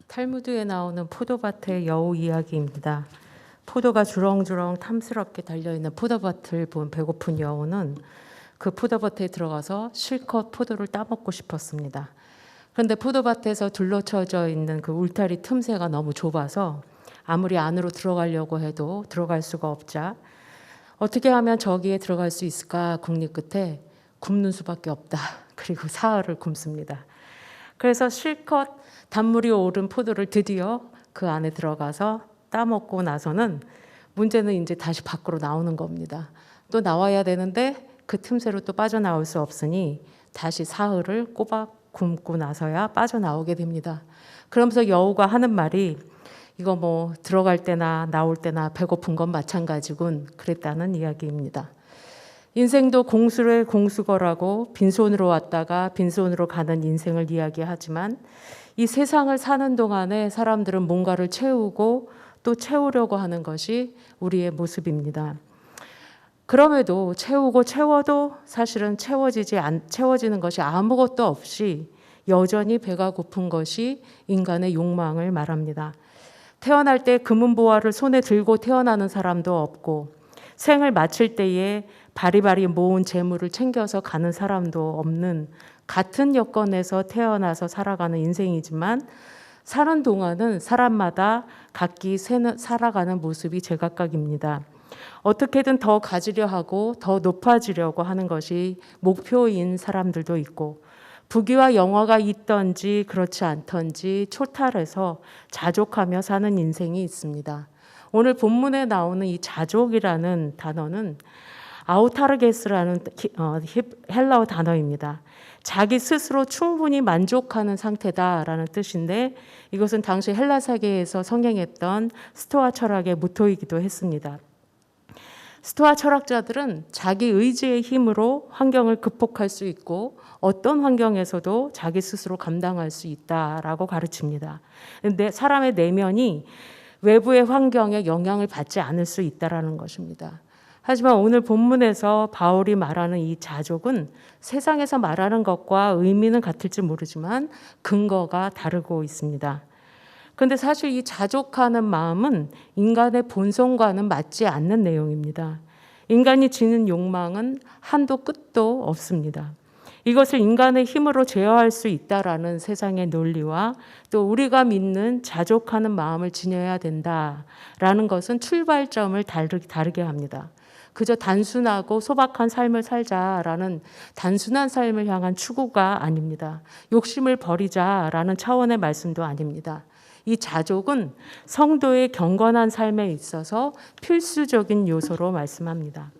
탈무드에 나오는 포도밭의 여우 이야기입니다. 포도가 주렁주렁 탐스럽게 달려있는 포도밭을 본 배고픈 여우는 그 포도밭에 들어가서 실컷 포도를 따먹고 싶었습니다. 그런데 포도밭에서 둘러쳐져 있는 그 울타리 틈새가 너무 좁아서 아무리 안으로 들어가려고 해도 들어갈 수가 없자 어떻게 하면 저기에 들어갈 수 있을까 궁리 끝에 굶는 수밖에 없다. 그리고 사흘을 굶습니다. 그래서 실컷 단물이 오른 포도를 드디어 그 안에 들어가서 따먹고 나서는 문제는 이제 다시 밖으로 나오는 겁니다. 또 나와야 되는데 그 틈새로 또 빠져나올 수 없으니 다시 사흘을 꼬박 굶고 나서야 빠져나오게 됩니다. 그러면서 여우가 하는 말이 이거 뭐 들어갈 때나 나올 때나 배고픈 건 마찬가지군 그랬다는 이야기입니다. 인생도 공수를 공수거라고 빈손으로 왔다가 빈손으로 가는 인생을 이야기하지만 이 세상을 사는 동안에 사람들은 뭔가를 채우고 또 채우려고 하는 것이 우리의 모습입니다. 그럼에도 채우고 채워도 사실은 채워지는 것이 아무것도 없이 여전히 배가 고픈 것이 인간의 욕망을 말합니다. 태어날 때 금은보화를 손에 들고 태어나는 사람도 없고 생을 마칠 때에 바리바리 모은 재물을 챙겨서 가는 사람도 없는 같은 여건에서 태어나서 살아가는 인생이지만 사는 동안은 사람마다 각기 살아가는 모습이 제각각입니다. 어떻게든 더 가지려 하고 더 높아지려고 하는 것이 목표인 사람들도 있고 부귀와 영화가 있던지 그렇지 않던지 초탈해서 자족하며 사는 인생이 있습니다. 오늘 본문에 나오는 이 자족이라는 단어는 아우타르게스라는 헬라어 단어입니다. 자기 스스로 충분히 만족하는 상태다라는 뜻인데 이것은 당시 헬라 세계에서 성행했던 스토아 철학의 모토이기도 했습니다. 스토아 철학자들은 자기 의지의 힘으로 환경을 극복할 수 있고 어떤 환경에서도 자기 스스로 감당할 수 있다라고 가르칩니다. 근데 사람의 내면이 외부의 환경에 영향을 받지 않을 수 있다라는 것입니다. 하지만 오늘 본문에서 바울이 말하는 이 자족은 세상에서 말하는 것과 의미는 같을지 모르지만 근거가 다르고 있습니다. 그런데 사실 이 자족하는 마음은 인간의 본성과는 맞지 않는 내용입니다. 인간이 지닌 욕망은 한도 끝도 없습니다. 이것을 인간의 힘으로 제어할 수 있다라는 세상의 논리와 또 우리가 믿는 자족하는 마음을 지녀야 된다라는 것은 출발점을 다르게 합니다. 그저 단순하고 소박한 삶을 살자라는 단순한 삶을 향한 추구가 아닙니다. 욕심을 버리자라는 차원의 말씀도 아닙니다. 이 자족은 성도의 경건한 삶에 있어서 필수적인 요소로 말씀합니다.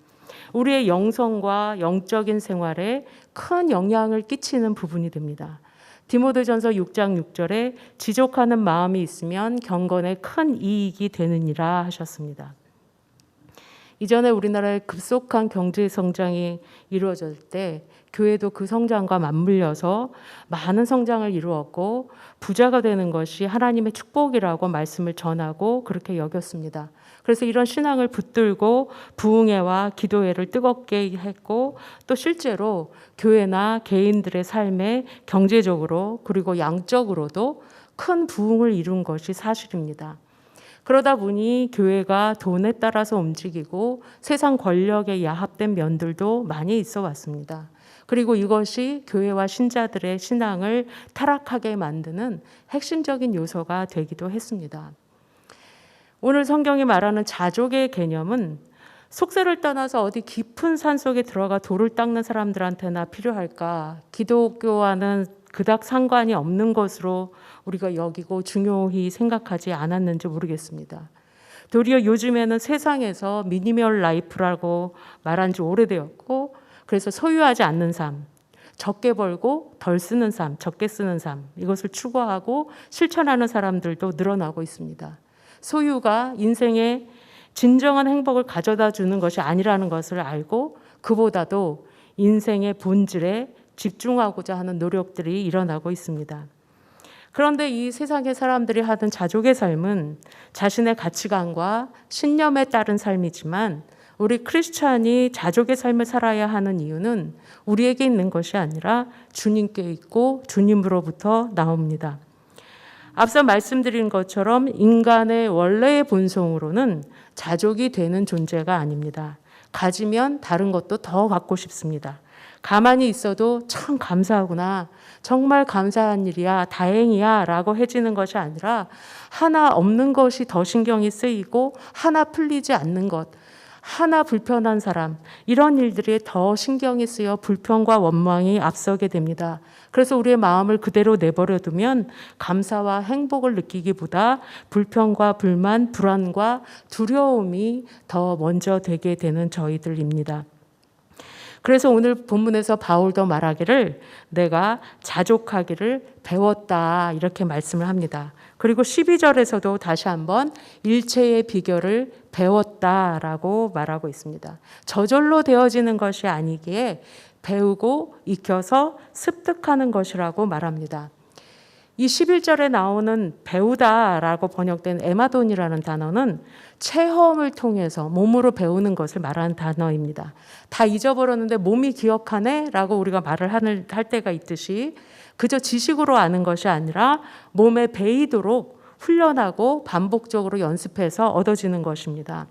우리의 영성과 영적인 생활에 큰 영향을 끼치는 부분이 됩니다. 디모데전서 6장 6절에 지족하는 마음이 있으면 경건에 큰 이익이 되느니라 하셨습니다. 이전에 우리나라의 급속한 경제 성장이 이루어질 때 교회도 그 성장과 맞물려서 많은 성장을 이루었고 부자가 되는 것이 하나님의 축복이라고 말씀을 전하고 그렇게 여겼습니다. 그래서 이런 신앙을 붙들고 부흥회와 기도회를 뜨겁게 했고 또 실제로 교회나 개인들의 삶에 경제적으로 그리고 양적으로도 큰 부흥을 이룬 것이 사실입니다. 그러다 보니 교회가 돈에 따라서 움직이고 세상 권력에 야합된 면들도 많이 있어 왔습니다. 그리고 이것이 교회와 신자들의 신앙을 타락하게 만드는 핵심적인 요소가 되기도 했습니다. 오늘 성경이 말하는 자족의 개념은 속세를 떠나서 어디 깊은 산속에 들어가 돌을 닦는 사람들한테나 필요할까? 기독교와는 그닥 상관이 없는 것으로 우리가 여기고 중요히 생각하지 않았는지 모르겠습니다. 도리어 요즘에는 세상에서 미니멀 라이프라고 말한 지 오래되었고 그래서 소유하지 않는 삶, 적게 벌고 덜 쓰는 삶, 적게 쓰는 삶 이것을 추구하고 실천하는 사람들도 늘어나고 있습니다. 소유가 인생의 진정한 행복을 가져다 주는 것이 아니라는 것을 알고 그보다도 인생의 본질에 집중하고자 하는 노력들이 일어나고 있습니다. 그런데 이 세상의 사람들이 하던 자족의 삶은 자신의 가치관과 신념에 따른 삶이지만 우리 크리스찬이 자족의 삶을 살아야 하는 이유는 우리에게 있는 것이 아니라 주님께 있고 주님으로부터 나옵니다. 앞서 말씀드린 것처럼 인간의 원래의 본성으로는 자족이 되는 존재가 아닙니다. 가지면 다른 것도 더 갖고 싶습니다. 가만히 있어도 참 감사하구나, 정말 감사한 일이야, 다행이야 라고 해지는 것이 아니라 하나 없는 것이 더 신경이 쓰이고 하나 풀리지 않는 것, 하나 불편한 사람, 이런 일들이 더 신경이 쓰여 불평과 원망이 앞서게 됩니다. 그래서 우리의 마음을 그대로 내버려두면 감사와 행복을 느끼기보다 불평과 불만, 불안과 두려움이 더 먼저 되게 되는 저희들입니다. 그래서 오늘 본문에서 바울도 말하기를 내가 자족하기를 배웠다 이렇게 말씀을 합니다. 그리고 12절에서도 다시 한번 일체의 비결을 배웠다라고 말하고 있습니다. 저절로 되어지는 것이 아니기에 배우고 익혀서 습득하는 것이라고 말합니다. 이 11절에 나오는 배우다라고 번역된 에마돈이라는 단어는 체험을 통해서 몸으로 배우는 것을 말하는 단어입니다. 다 잊어버렸는데 몸이 기억하네 라고 우리가 말을 할 때가 있듯이 그저 지식으로 아는 것이 아니라 몸에 배이도록 훈련하고 반복적으로 연습해서 얻어지는 것입니다.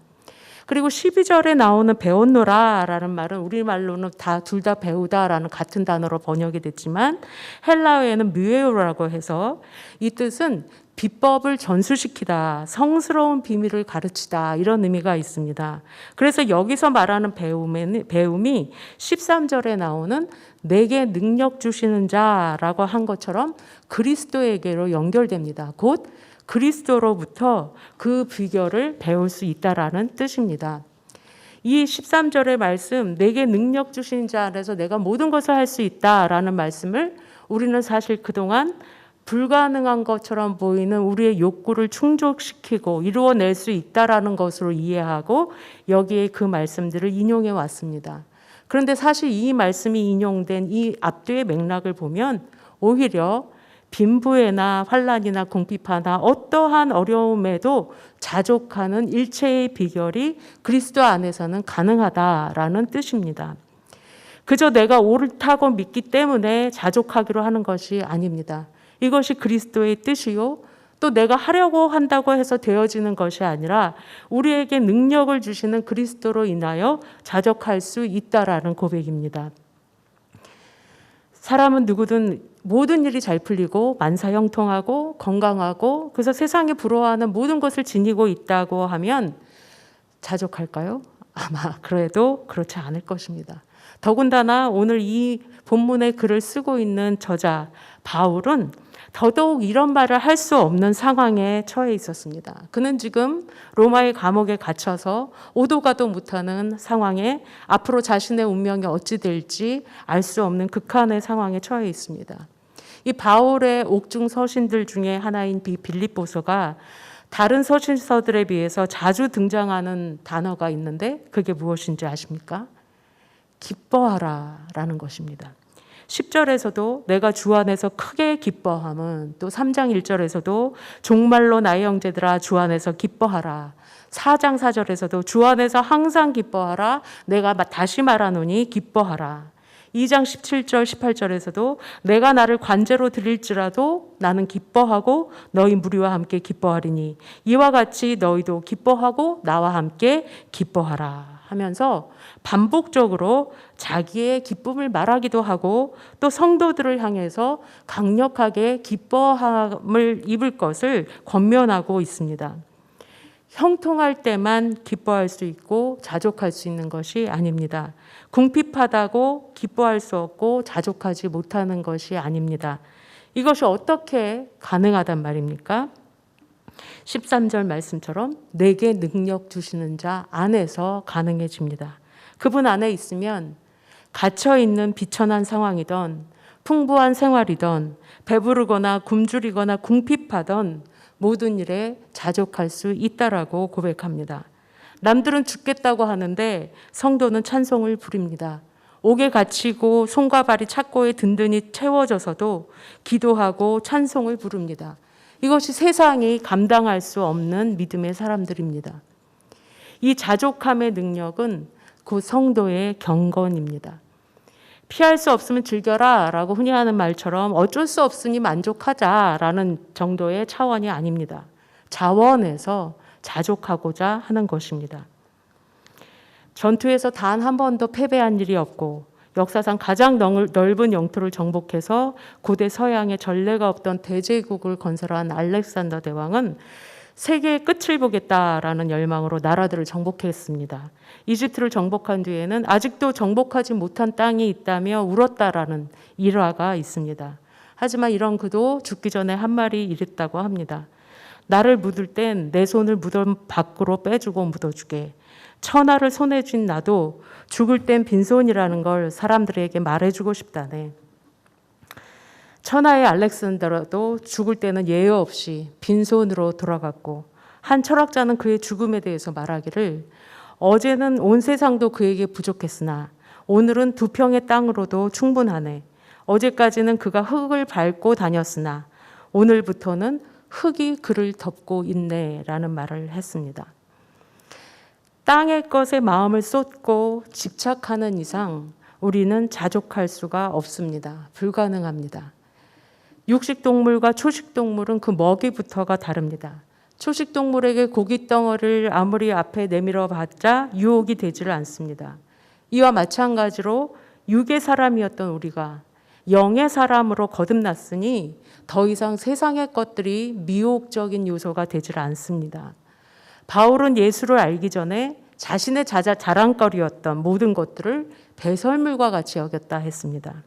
그리고 12절에 나오는 배웠노라라는 말은 우리말로는 둘 다 배우다라는 같은 단어로 번역이 됐지만 헬라어에는 뮤에오라고 해서 이 뜻은 비법을 전수시키다, 성스러운 비밀을 가르치다 이런 의미가 있습니다. 그래서 여기서 말하는 배움이 13절에 나오는 내게 능력 주시는 자라고 한 것처럼 그리스도에게로 연결됩니다. 곧 그리스도로부터 그 비결을 배울 수 있다라는 뜻입니다. 이 13절의 말씀, 내게 능력 주신 자 안에서 내가 모든 것을 할 수 있다라는 말씀을 우리는 사실 그동안 불가능한 것처럼 보이는 우리의 욕구를 충족시키고 이루어낼 수 있다라는 것으로 이해하고 여기에 그 말씀들을 인용해 왔습니다. 그런데 사실 이 말씀이 인용된 이 앞뒤의 맥락을 보면 오히려 빈부에나 환난이나 궁핍하나 어떠한 어려움에도 자족하는 일체의 비결이 그리스도 안에서는 가능하다라는 뜻입니다. 그저 내가 옳다고 믿기 때문에 자족하기로 하는 것이 아닙니다. 이것이 그리스도의 뜻이요, 또 내가 하려고 한다고 해서 되어지는 것이 아니라 우리에게 능력을 주시는 그리스도로 인하여 자족할 수 있다라는 고백입니다. 사람은 누구든 모든 일이 잘 풀리고 만사형통하고 건강하고 그래서 세상에 부러워하는 모든 것을 지니고 있다고 하면 자족할까요? 아마 그래도 그렇지 않을 것입니다. 더군다나 오늘 이 본문의 글을 쓰고 있는 저자 바울은 더더욱 이런 말을 할 수 없는 상황에 처해 있었습니다. 그는 지금 로마의 감옥에 갇혀서 오도 가도 못하는 상황에 앞으로 자신의 운명이 어찌 될지 알 수 없는 극한의 상황에 처해 있습니다. 이 바울의 옥중 서신들 중에 하나인 빌립보서가 다른 서신서들에 비해서 자주 등장하는 단어가 있는데 그게 무엇인지 아십니까? 기뻐하라 라는 것입니다. 10절에서도 내가 주 안에서 크게 기뻐함은, 또 3장 1절에서도 종말로 나의 형제들아 주 안에서 기뻐하라, 4장 4절에서도 주 안에서 항상 기뻐하라, 내가 다시 말하노니 기뻐하라, 2장 17절 18절에서도 내가 나를 관제로 드릴지라도 나는 기뻐하고 너희 무리와 함께 기뻐하리니 이와 같이 너희도 기뻐하고 나와 함께 기뻐하라 하면서 반복적으로 자기의 기쁨을 말하기도 하고 또 성도들을 향해서 강력하게 기뻐함을 입을 것을 권면하고 있습니다. 형통할 때만 기뻐할 수 있고 자족할 수 있는 것이 아닙니다. 궁핍하다고 기뻐할 수 없고 자족하지 못하는 것이 아닙니다. 이것이 어떻게 가능하단 말입니까? 13절 말씀처럼 내게 능력 주시는 자 안에서 가능해집니다. 그분 안에 있으면 갇혀있는 비천한 상황이던 풍부한 생활이던 배부르거나 굶주리거나 궁핍하던 모든 일에 자족할 수 있다라고 고백합니다. 남들은 죽겠다고 하는데 성도는 찬송을 부립니다. 옥에 갇히고 손과 발이 착고에 든든히 채워져서도 기도하고 찬송을 부릅니다. 이것이 세상이 감당할 수 없는 믿음의 사람들입니다. 이 자족함의 능력은 그 성도의 경건입니다. 피할 수 없으면 즐겨라 라고 흔히 하는 말처럼 어쩔 수 없으니 만족하자라는 정도의 차원이 아닙니다. 자원에서 자족하고자 하는 것입니다. 전투에서 단 한 번도 패배한 일이 없고 역사상 가장 넓은 영토를 정복해서 고대 서양에 전례가 없던 대제국을 건설한 알렉산더 대왕은 세계의 끝을 보겠다라는 열망으로 나라들을 정복했습니다. 이집트를 정복한 뒤에는 아직도 정복하지 못한 땅이 있다며 울었다라는 일화가 있습니다. 하지만 이런 그도 죽기 전에 한 말이 이랬다고 합니다. 나를 묻을 땐 내 손을 무덤 밖으로 빼주고 묻어주게. 천하를 손에 쥔 나도 죽을 땐 빈손이라는 걸 사람들에게 말해주고 싶다네. 천하의 알렉산더도 죽을 때는 예외 없이 빈손으로 돌아갔고 한 철학자는 그의 죽음에 대해서 말하기를 어제는 온 세상도 그에게 부족했으나 오늘은 2평의 땅으로도 충분하네. 어제까지는 그가 흙을 밟고 다녔으나 오늘부터는 흙이 그를 덮고 있네 라는 말을 했습니다. 땅의 것에 마음을 쏟고 집착하는 이상 우리는 자족할 수가 없습니다. 불가능합니다. 육식동물과 초식동물은 그 먹이부터가 다릅니다. 초식동물에게 고깃덩어리를 아무리 앞에 내밀어 봤자 유혹이 되지를 않습니다. 이와 마찬가지로 육의 사람이었던 우리가 영의 사람으로 거듭났으니 더 이상 세상의 것들이 미혹적인 요소가 되질 않습니다. 바울은 예수를 알기 전에 자신의 자랑거리였던 모든 것들을 배설물과 같이 여겼다 했습니다.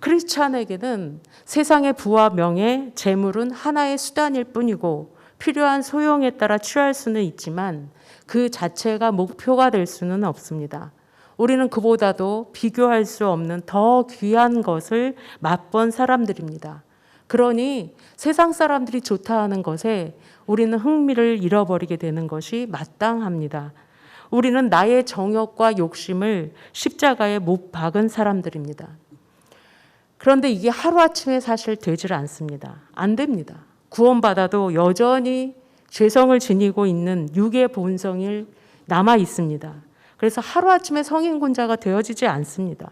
크리스찬에게는 세상의 부와 명예, 재물은 하나의 수단일 뿐이고 필요한 소용에 따라 취할 수는 있지만 그 자체가 목표가 될 수는 없습니다. 우리는 그보다도 비교할 수 없는 더 귀한 것을 맛본 사람들입니다. 그러니 세상 사람들이 좋다 하는 것에 우리는 흥미를 잃어버리게 되는 것이 마땅합니다. 우리는 나의 정욕과 욕심을 십자가에 못 박은 사람들입니다. 그런데 이게 하루아침에 사실 되질 않습니다. 안 됩니다. 구원받아도 여전히 죄성을 지니고 있는 육의 본성이 남아 있습니다. 그래서 하루아침에 성인군자가 되어지지 않습니다.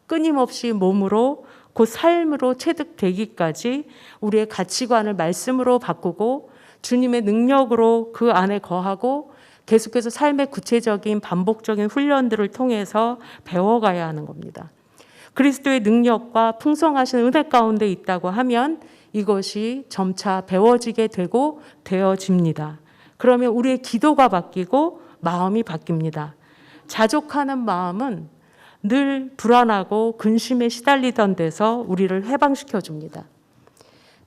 끊임없이 몸으로 곧 삶으로 체득되기까지 우리의 가치관을 말씀으로 바꾸고 주님의 능력으로 그 안에 거하고 계속해서 삶의 구체적인 반복적인 훈련들을 통해서 배워가야 하는 겁니다. 그리스도의 능력과 풍성하신 은혜 가운데 있다고 하면 이것이 점차 배워지게 되고 되어집니다. 그러면 우리의 기도가 바뀌고 마음이 바뀝니다. 자족하는 마음은 늘 불안하고 근심에 시달리던 데서 우리를 해방시켜 줍니다.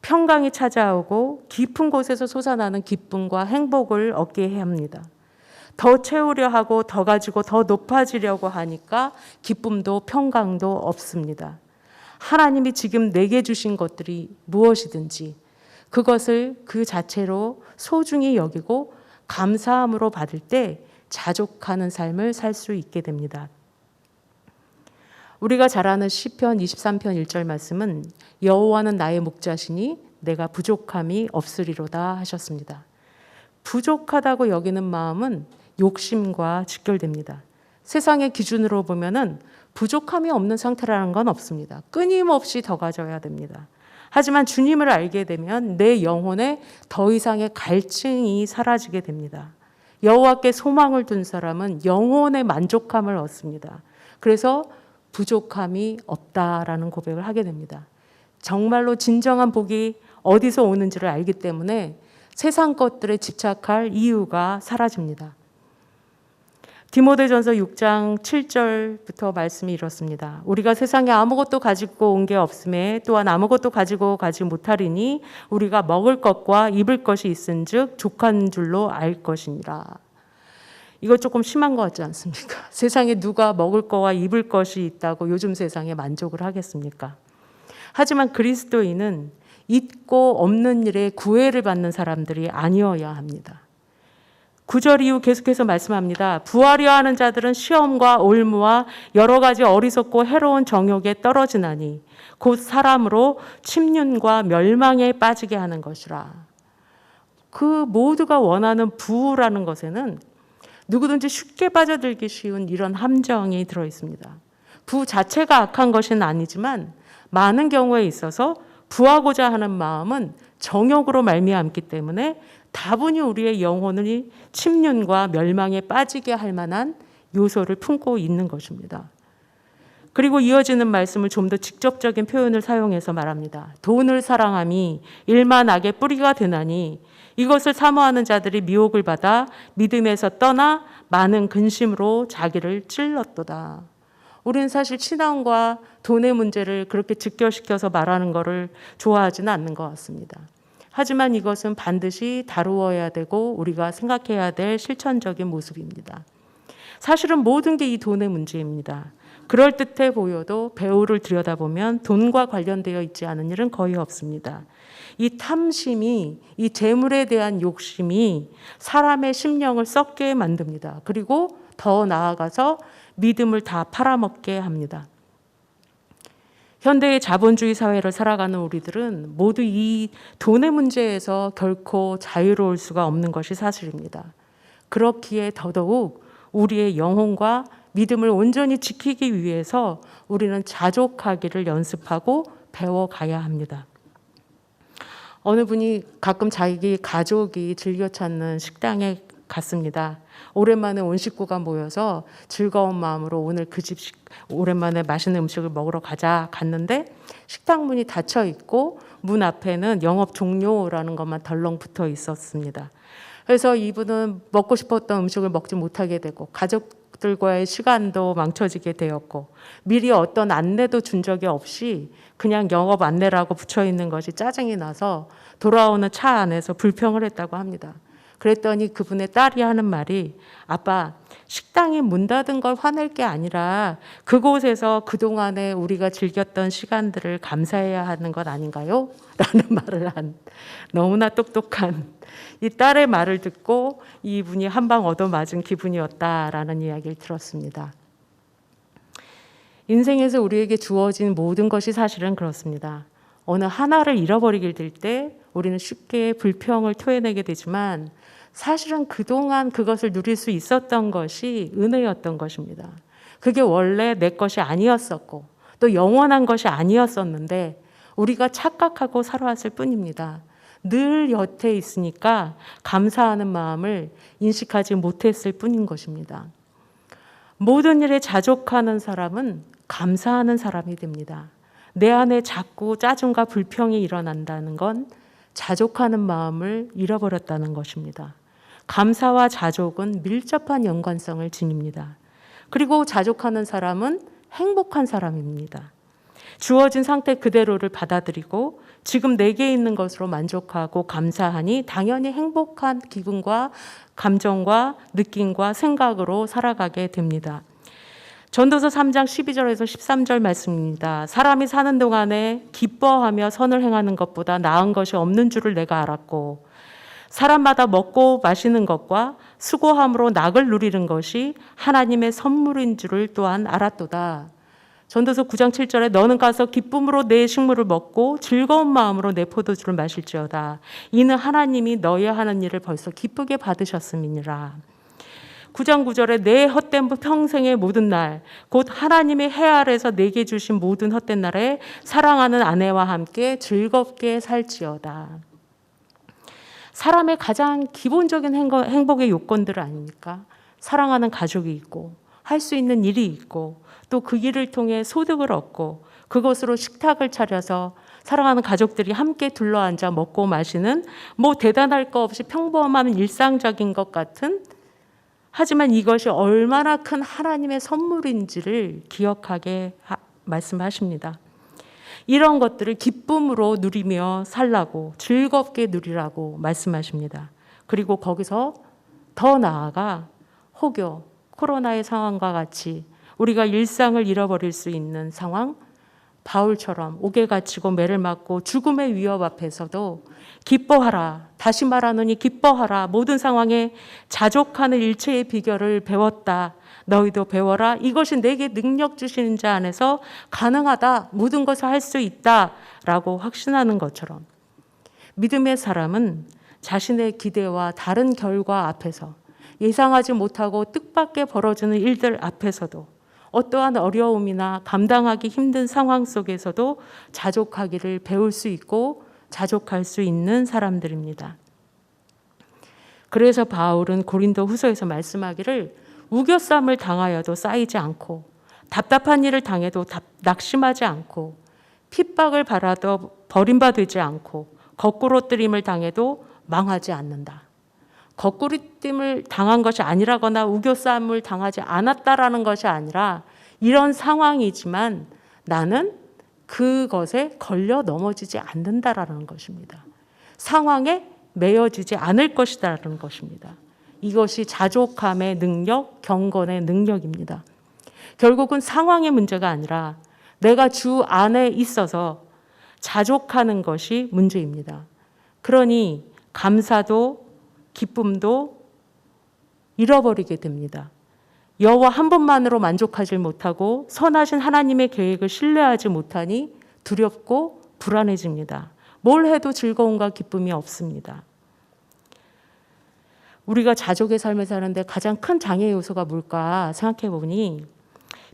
평강이 찾아오고 깊은 곳에서 솟아나는 기쁨과 행복을 얻게 해야 합니다. 더 채우려 하고 더 가지고 더 높아지려고 하니까 기쁨도 평강도 없습니다. 하나님이 지금 내게 주신 것들이 무엇이든지 그것을 그 자체로 소중히 여기고 감사함으로 받을 때 자족하는 삶을 살 수 있게 됩니다. 우리가 잘 아는 시편 23편 1절 말씀은 여호와는 나의 목자시니 내가 부족함이 없으리로다 하셨습니다. 부족하다고 여기는 마음은 욕심과 직결됩니다. 세상의 기준으로 보면은 부족함이 없는 상태라는 건 없습니다. 끊임없이 더 가져야 됩니다. 하지만 주님을 알게 되면 내 영혼에 더 이상의 갈증이 사라지게 됩니다. 여호와께 소망을 둔 사람은 영혼의 만족함을 얻습니다. 그래서 부족함이 없다라는 고백을 하게 됩니다. 정말로 진정한 복이 어디서 오는지를 알기 때문에 세상 것들에 집착할 이유가 사라집니다. 디모데전서 6장 7절부터 말씀이 이렇습니다. 우리가 세상에 아무것도 가지고 온 게 없음에 또한 아무것도 가지고 가지 못하리니 우리가 먹을 것과 입을 것이 있은즉 족한 줄로 알 것이니라. 이거 조금 심한 것 같지 않습니까? 세상에 누가 먹을 거와 입을 것이 있다고 요즘 세상에 만족을 하겠습니까? 하지만 그리스도인은 있고 없는 일에 구애를 받는 사람들이 아니어야 합니다. 9절 이후 계속해서 말씀합니다. 부하려 하는 자들은 시험과 올무와 여러 가지 어리석고 해로운 정욕에 떨어지나니 곧 사람으로 침륜과 멸망에 빠지게 하는 것이라. 그 모두가 원하는 부라는 것에는 누구든지 쉽게 빠져들기 쉬운 이런 함정이 들어 있습니다. 부 자체가 악한 것은 아니지만 많은 경우에 있어서 부하고자 하는 마음은 정욕으로 말미암기 때문에 다분히 우리의 영혼이 침륜과 멸망에 빠지게 할 만한 요소를 품고 있는 것입니다. 그리고 이어지는 말씀을 좀 더 직접적인 표현을 사용해서 말합니다. 돈을 사랑함이 일만 악의 뿌리가 되나니 이것을 사모하는 자들이 미혹을 받아 믿음에서 떠나 많은 근심으로 자기를 찔렀도다. 우리는 사실 신앙과 돈의 문제를 그렇게 직결시켜서 말하는 것을 좋아하지는 않는 것 같습니다. 하지만 이것은 반드시 다루어야 되고 우리가 생각해야 될 실천적인 모습입니다. 사실은 모든 게 이 돈의 문제입니다. 그럴듯해 보여도 배후를 들여다보면 돈과 관련되어 있지 않은 일은 거의 없습니다. 이 탐심이, 이 재물에 대한 욕심이 사람의 심령을 썩게 만듭니다. 그리고 더 나아가서 믿음을 다 팔아먹게 합니다. 현대의 자본주의 사회를 살아가는 우리들은 모두 이 돈의 문제에서 결코 자유로울 수가 없는 것이 사실입니다. 그렇기에 더더욱 우리의 영혼과 믿음을 온전히 지키기 위해서 우리는 자족하기를 연습하고 배워가야 합니다. 어느 분이 가끔 자기 가족이 즐겨 찾는 식당에 갔습니다. 오랜만에 온 식구가 모여서 즐거운 마음으로 오늘 그 집 오랜만에 맛있는 음식을 먹으러 가자 갔는데 식당 문이 닫혀 있고 문 앞에는 영업 종료라는 것만 덜렁 붙어 있었습니다. 그래서 이분은 먹고 싶었던 음식을 먹지 못하게 되고 가족들과의 시간도 망쳐지게 되었고 미리 어떤 안내도 준 적이 없이 그냥 영업 안내라고 붙여 있는 것이 짜증이 나서 돌아오는 차 안에서 불평을 했다고 합니다. 그랬더니 그분의 딸이 하는 말이 아빠 식당이 문 닫은 걸 화낼 게 아니라 그곳에서 그동안에 우리가 즐겼던 시간들을 감사해야 하는 것 아닌가요? 라는 말을 한 너무나 똑똑한 이 딸의 말을 듣고 이분이 한 방 얻어맞은 기분이었다라는 이야기를 들었습니다. 인생에서 우리에게 주어진 모든 것이 사실은 그렇습니다. 어느 하나를 잃어버리게 될 때 우리는 쉽게 불평을 토해내게 되지만 사실은 그동안 그것을 누릴 수 있었던 것이 은혜였던 것입니다. 그게 원래 내 것이 아니었었고 또 영원한 것이 아니었었는데 우리가 착각하고 살아왔을 뿐입니다. 늘 곁에 있으니까 감사하는 마음을 인식하지 못했을 뿐인 것입니다. 모든 일에 자족하는 사람은 감사하는 사람이 됩니다. 내 안에 자꾸 짜증과 불평이 일어난다는 건 자족하는 마음을 잃어버렸다는 것입니다. 감사와 자족은 밀접한 연관성을 지닙니다. 그리고 자족하는 사람은 행복한 사람입니다. 주어진 상태 그대로를 받아들이고 지금 내게 있는 것으로 만족하고 감사하니 당연히 행복한 기분과 감정과 느낌과 생각으로 살아가게 됩니다. 전도서 3장 12절에서 13절 말씀입니다. 사람이 사는 동안에 기뻐하며 선을 행하는 것보다 나은 것이 없는 줄을 내가 알았고 사람마다 먹고 마시는 것과 수고함으로 낙을 누리는 것이 하나님의 선물인 줄을 또한 알았도다. 전도서 9장 7절에 너는 가서 기쁨으로 내 식물을 먹고 즐거운 마음으로 내 포도주를 마실지어다. 이는 하나님이 너희 하는 일을 벌써 기쁘게 받으셨음이니라. 9장 9절에 내 헛된 평생의 모든 날 곧 하나님의 해 아래서 내게 주신 모든 헛된 날에 사랑하는 아내와 함께 즐겁게 살지어다. 사람의 가장 기본적인 행복의 요건들 아닙니까? 사랑하는 가족이 있고 할 수 있는 일이 있고 또 그 일을 통해 소득을 얻고 그것으로 식탁을 차려서 사랑하는 가족들이 함께 둘러앉아 먹고 마시는 뭐 대단할 거 없이 평범한 일상적인 것 같은 하지만 이것이 얼마나 큰 하나님의 선물인지를 기억하게 말씀하십니다. 이런 것들을 기쁨으로 누리며 살라고 즐겁게 누리라고 말씀하십니다. 그리고 거기서 더 나아가 혹여 코로나의 상황과 같이 우리가 일상을 잃어버릴 수 있는 상황, 바울처럼 옥에 갇히고 매를 맞고 죽음의 위협 앞에서도 기뻐하라. 다시 말하노니 기뻐하라. 모든 상황에 자족하는 일체의 비결을 배웠다. 너희도 배워라. 이것이 내게 능력 주시는 자 안에서 가능하다. 모든 것을 할 수 있다. 라고 확신하는 것처럼 믿음의 사람은 자신의 기대와 다른 결과 앞에서 예상하지 못하고 뜻밖의 벌어지는 일들 앞에서도 어떠한 어려움이나 감당하기 힘든 상황 속에서도 자족하기를 배울 수 있고 자족할 수 있는 사람들입니다. 그래서 바울은 고린도 후서에서 말씀하기를 우겨쌈을 당하여도 쌓이지 않고 답답한 일을 당해도 낙심하지 않고 핍박을 받아도 버림받지 않고 거꾸로 뜨림을 당해도 망하지 않는다. 거꾸로 뜨림을 당한 것이 아니라거나 우겨쌈을 당하지 않았다라는 것이 아니라 이런 상황이지만 나는 그것에 걸려 넘어지지 않는다라는 것입니다. 상황에 매여지지 않을 것이다라는 것입니다. 이것이 자족함의 능력, 경건의 능력입니다. 결국은 상황의 문제가 아니라 내가 주 안에 있어서 자족하는 것이 문제입니다. 그러니 감사도 기쁨도 잃어버리게 됩니다. 여호와 한 분만으로 만족하지 못하고 선하신 하나님의 계획을 신뢰하지 못하니 두렵고 불안해집니다. 뭘 해도 즐거움과 기쁨이 없습니다. 우리가 자족의 삶을 사는데 가장 큰 장애 요소가 뭘까 생각해 보니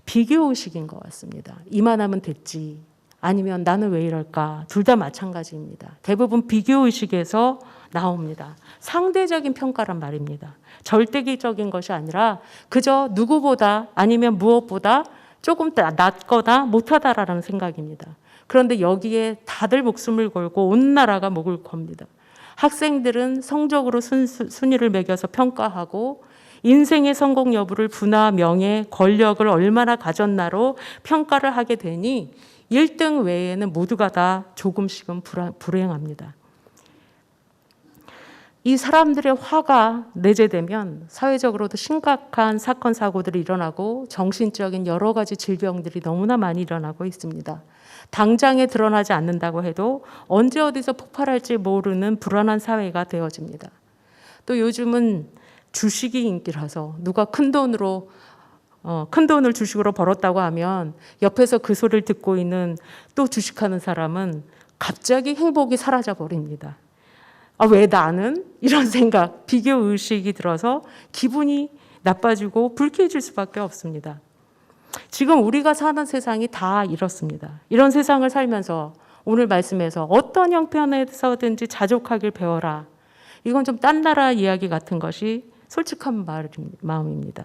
비교의식인 것 같습니다. 이만하면 됐지. 아니면 나는 왜 이럴까. 둘 다 마찬가지입니다. 대부분 비교의식에서 나옵니다. 상대적인 평가란 말입니다. 절대적인 것이 아니라 그저 누구보다 아니면 무엇보다 조금 낫거나 못하다라는 생각입니다. 그런데 여기에 다들 목숨을 걸고 온 나라가 목을 겁니다. 학생들은 성적으로 순위를 매겨서 평가하고 인생의 성공 여부를 부나 명예, 권력을 얼마나 가졌나로 평가를 하게 되니 1등 외에는 모두가 다 조금씩은 불행합니다. 이 사람들의 화가 내재되면 사회적으로도 심각한 사건, 사고들이 일어나고 정신적인 여러 가지 질병들이 너무나 많이 일어나고 있습니다. 당장에 드러나지 않는다고 해도 언제 어디서 폭발할지 모르는 불안한 사회가 되어집니다. 또 요즘은 주식이 인기라서 누가 큰 돈을 주식으로 벌었다고 하면 옆에서 그 소리를 듣고 있는 또 주식하는 사람은 갑자기 행복이 사라져 버립니다. 왜 나는? 이런 생각, 비교의식이 들어서 기분이 나빠지고 불쾌해질 수밖에 없습니다. 지금 우리가 사는 세상이 다 이렇습니다. 이런 세상을 살면서 오늘 말씀에서 어떤 형편에서든지 자족하길 배워라. 이건 좀 딴 나라 이야기 같은 것이 솔직한 마음입니다.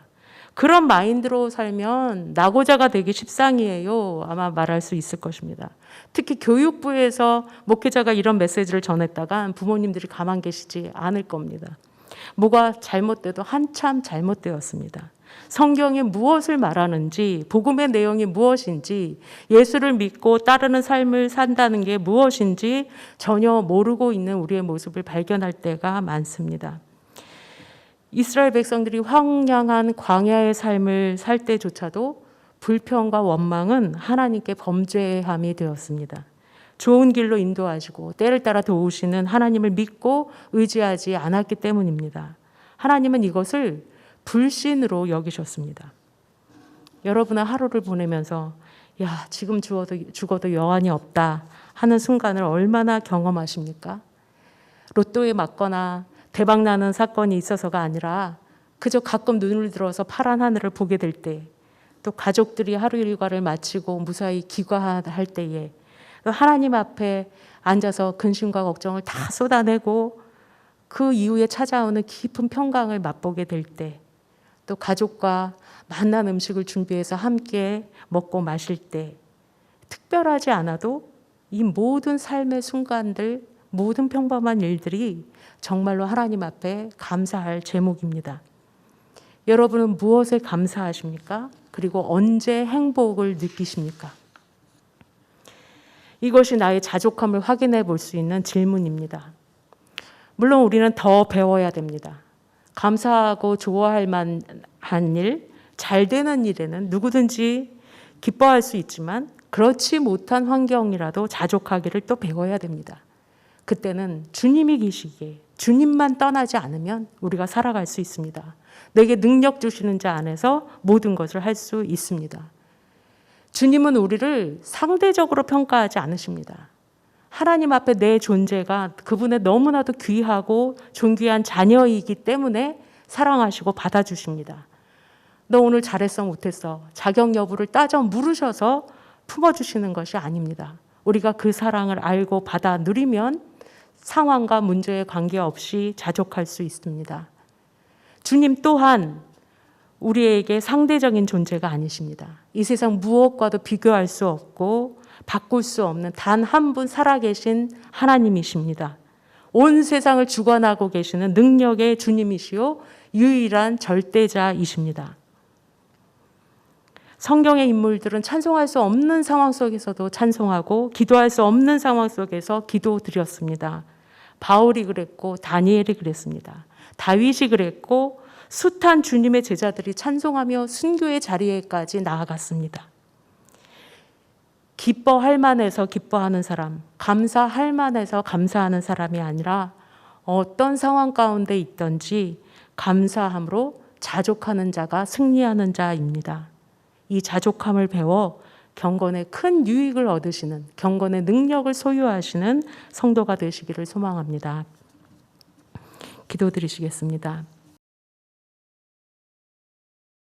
그런 마인드로 살면 낙오자가 되기 십상이에요. 아마 말할 수 있을 것입니다. 특히 교육부에서 목회자가 이런 메시지를 전했다간 부모님들이 가만 계시지 않을 겁니다. 뭐가 잘못돼도 한참 잘못되었습니다. 성경이 무엇을 말하는지, 복음의 내용이 무엇인지, 예수를 믿고 따르는 삶을 산다는 게 무엇인지 전혀 모르고 있는 우리의 모습을 발견할 때가 많습니다. 이스라엘 백성들이 황량한 광야의 삶을 살 때조차도 불평과 원망은 하나님께 범죄함이 되었습니다. 좋은 길로 인도하시고 때를 따라 도우시는 하나님을 믿고 의지하지 않았기 때문입니다. 하나님은 이것을 불신으로 여기셨습니다. 여러분은 하루를 보내면서 지금 죽어도 여한이 없다 하는 순간을 얼마나 경험하십니까? 로또에 맞거나 대박나는 사건이 있어서가 아니라 그저 가끔 눈을 들어서 파란 하늘을 보게 될 때, 또 가족들이 하루 일과를 마치고 무사히 귀가할 때에 하나님 앞에 앉아서 근심과 걱정을 다 쏟아내고 그 이후에 찾아오는 깊은 평강을 맛보게 될 때, 또 가족과 맛난 음식을 준비해서 함께 먹고 마실 때, 특별하지 않아도 이 모든 삶의 순간들, 모든 평범한 일들이 정말로 하나님 앞에 감사할 제목입니다. 여러분은 무엇에 감사하십니까? 그리고 언제 행복을 느끼십니까? 이것이 나의 자족함을 확인해 볼 수 있는 질문입니다. 물론 우리는 더 배워야 됩니다. 감사하고 좋아할 만한 일, 잘 되는 일에는 누구든지 기뻐할 수 있지만 그렇지 못한 환경이라도 자족하기를 또 배워야 됩니다. 그때는 주님이 계시기에 주님만 떠나지 않으면 우리가 살아갈 수 있습니다. 내게 능력 주시는 자 안에서 모든 것을 할 수 있습니다. 주님은 우리를 상대적으로 평가하지 않으십니다. 하나님 앞에 내 존재가 그분의 너무나도 귀하고 존귀한 자녀이기 때문에 사랑하시고 받아주십니다. 너 오늘 잘했어 못했어 자격 여부를 따져 물으셔서 품어주시는 것이 아닙니다. 우리가 그 사랑을 알고 받아 누리면 상황과 문제에 관계없이 자족할 수 있습니다. 주님 또한 우리에게 상대적인 존재가 아니십니다. 이 세상 무엇과도 비교할 수 없고 바꿀 수 없는 단 한 분 살아계신 하나님이십니다. 온 세상을 주관하고 계시는 능력의 주님이시요 유일한 절대자이십니다. 성경의 인물들은 찬송할 수 없는 상황 속에서도 찬송하고 기도할 수 없는 상황 속에서 기도드렸습니다. 바울이 그랬고 다니엘이 그랬습니다. 다윗이 그랬고 숱한 주님의 제자들이 찬송하며 순교의 자리에까지 나아갔습니다. 기뻐할 만해서 기뻐하는 사람, 감사할 만해서 감사하는 사람이 아니라 어떤 상황 가운데 있든지 감사함으로 자족하는 자가 승리하는 자입니다. 이 자족함을 배워 경건의 큰 유익을 얻으시는, 경건의 능력을 소유하시는 성도가 되시기를 소망합니다. 기도드리시겠습니다.